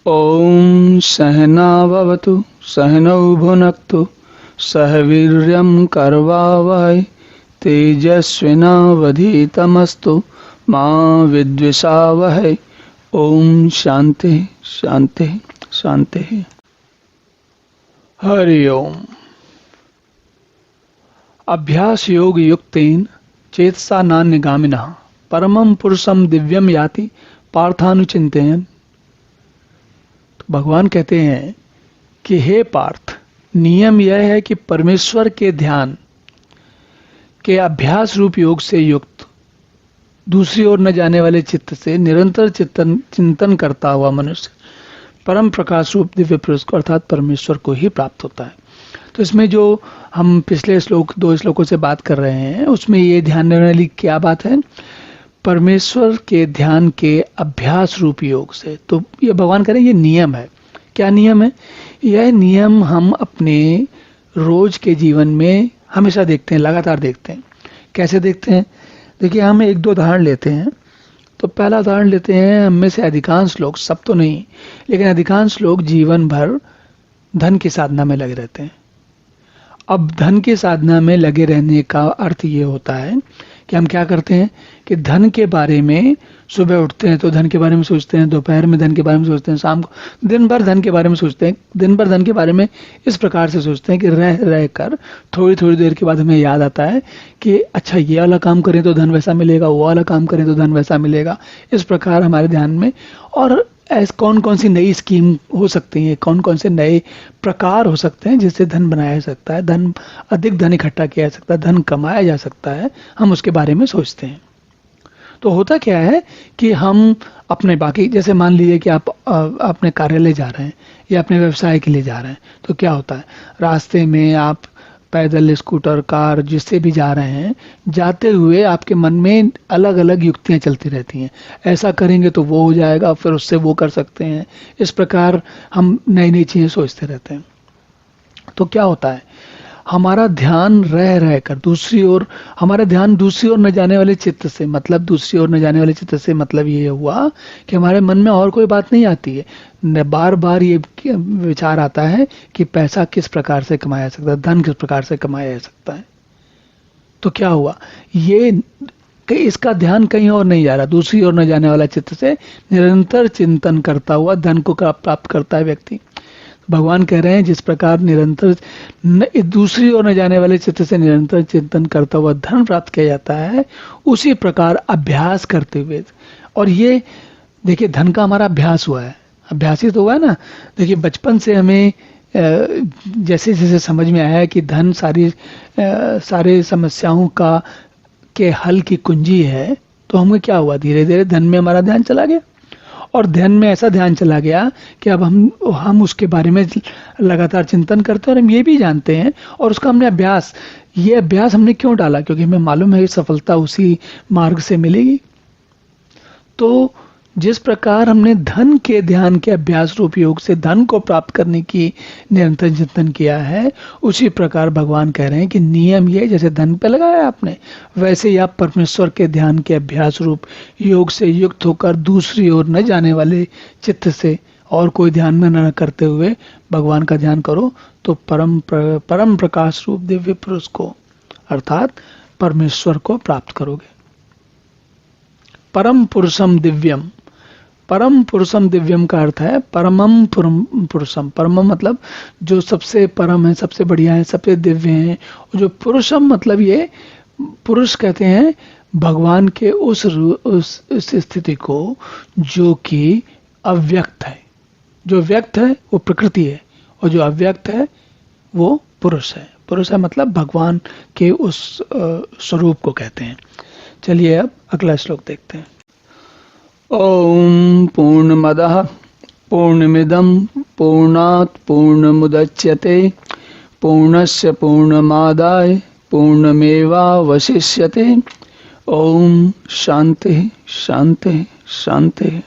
ॐ सहना भवतु सहनौ भुनक्तु सह वीर्यं करवावहै तेजस्विनावधीतमस्तु मा विद्विषावहै। ओम शांति शांति शांति। हरि ओम। अभ्यास योग युक्तेन चेतसा नान्यगामिनः परमं पुरुषं दिव्यम याति पार्थानुचिंतयन्। भगवान कहते हैं कि हे पार्थ, नियम यह है कि परमेश्वर के ध्यान के अभ्यास रूप योग से युक्त दूसरी ओर न जाने वाले चित्त से निरंतर चिंतन करता हुआ मनुष्य परम प्रकाश रूप दिव्य पुरुष को अर्थात परमेश्वर को ही प्राप्त होता है। तो इसमें जो हम पिछले दो श्लोकों से बात कर रहे हैं उसमें ये ध्यान देने वाली क्या बात है, परमेश्वर के ध्यान के अभ्यास रूप योग से। तो ये भगवान कह रहे हैं ये नियम है। क्या नियम है? यह नियम हम अपने रोज के जीवन में हमेशा देखते हैं, लगातार देखते हैं। कैसे देखते हैं? देखिए, हम एक दो उदाहरण लेते हैं। तो पहला उदाहरण लेते हैं, हम में से अधिकांश लोग, सब तो नहीं लेकिन अधिकांश लोग जीवन भर धन की साधना में लगे रहते हैं। अब धन की साधना में लगे रहने का अर्थ ये होता है कि हम क्या करते हैं कि धन के बारे में सुबह उठते हैं तो धन के बारे में सोचते हैं, दोपहर में धन के बारे में सोचते हैं, शाम को दिन भर धन के बारे में सोचते हैं। दिन भर धन के बारे में इस प्रकार से सोचते हैं कि रह रह कर थोड़ी थोड़ी देर के बाद हमें याद आता है कि अच्छा ये वाला काम करें तो धन वैसा मिलेगा, वो वाला काम करें तो धन वैसा मिलेगा। इस प्रकार हमारे ध्यान में और ऐसे कौन कौन सी नई स्कीम हो सकती हैं, कौन कौन से नए प्रकार हो सकते हैं जिससे धन बनाया जा सकता है, धन अधिक धन इकट्ठा किया जा सकता है, धन कमाया जा सकता है, हम उसके बारे में सोचते हैं। तो होता क्या है कि हम अपने बाकी, जैसे मान लीजिए कि आप अपने कार्यालय जा रहे हैं या अपने व्यवसाय के लिए जा रहे हैं, तो क्या होता है, रास्ते में आप पैदल, स्कूटर, कार, जिससे भी जा रहे हैं, जाते हुए आपके मन में अलग अलग युक्तियां चलती रहती हैं। ऐसा करेंगे तो वो हो जाएगा, फिर उससे वो कर सकते हैं। इस प्रकार हम नई नई चीजें सोचते रहते हैं। तो क्या होता है, हमारा ध्यान रह रह कर दूसरी ओर, हमारा ध्यान दूसरी ओर न जाने वाले चित्त से, मतलब दूसरी ओर न जाने वाले चित्त से मतलब ये हुआ कि हमारे मन में और कोई बात नहीं आती है। बार बार ये विचार आता है कि पैसा किस प्रकार से कमाया जा सकता है, धन किस प्रकार से कमाया जा सकता है। तो क्या हुआ, ये कि इसका ध्यान कहीं और नहीं जा रहा, दूसरी ओर न जाने वाला चित्त से निरंतर चिंतन करता हुआ धन को प्राप्त करता है व्यक्ति। भगवान कह रहे हैं जिस प्रकार निरंतर दूसरी ओर न जाने वाले चित्त से निरंतर चिंतन करता हुआ धन प्राप्त किया जाता है, उसी प्रकार अभ्यास करते हुए। और ये देखिए, धन का हमारा अभ्यास हुआ है, अभ्यास ही तो हुआ है ना। देखिए, बचपन से हमें जैसे जैसे समझ में आया कि धन सारे समस्याओं के हल की कुंजी है, तो हमें क्या हुआ, धीरे धीरे धन में हमारा ध्यान चला गया। और ध्यान में ऐसा ध्यान चला गया कि अब हम उसके बारे में लगातार चिंतन करते हैं और हम ये भी जानते हैं, और उसका हमने ये अभ्यास हमने क्यों डाला, क्योंकि हमें मालूम है कि सफलता उसी मार्ग से मिलेगी। तो जिस प्रकार हमने धन के ध्यान के अभ्यास रूप योग से धन को प्राप्त करने की निरंतर चिंतन किया है, उसी प्रकार भगवान कह रहे हैं कि नियम ये, जैसे धन पे लगाया आपने, वैसे ही आप परमेश्वर के ध्यान के अभ्यास रूप योग से युक्त होकर दूसरी ओर न जाने वाले चित्त से और कोई ध्यान में न करते हुए भगवान का ध्यान करो, तो परम प्रकाश रूप दिव्य पुरुष को अर्थात परमेश्वर को प्राप्त करोगे। परम पुरुषम दिव्यम, परम पुरुषम दिव्यम का अर्थ है परमम पुरुषम। परम मतलब जो सबसे परम है, सबसे बढ़िया है, सबसे दिव्य है। जो पुरुषम मतलब ये पुरुष कहते हैं भगवान के उस स्थिति को जो कि अव्यक्त है। जो व्यक्त है वो प्रकृति है, और जो अव्यक्त है वो पुरुष है। पुरुष है मतलब भगवान के उस स्वरूप को कहते हैं। चलिए अब अगला श्लोक देखते हैं। ओम पूर्णमदः पूर्णमिदं पूर्णात् पूर्णमुदच्यते पूर्णस्य पूर्णमादाय पूर्णमेवावशिष्यते। ओम शांति शांति शांति।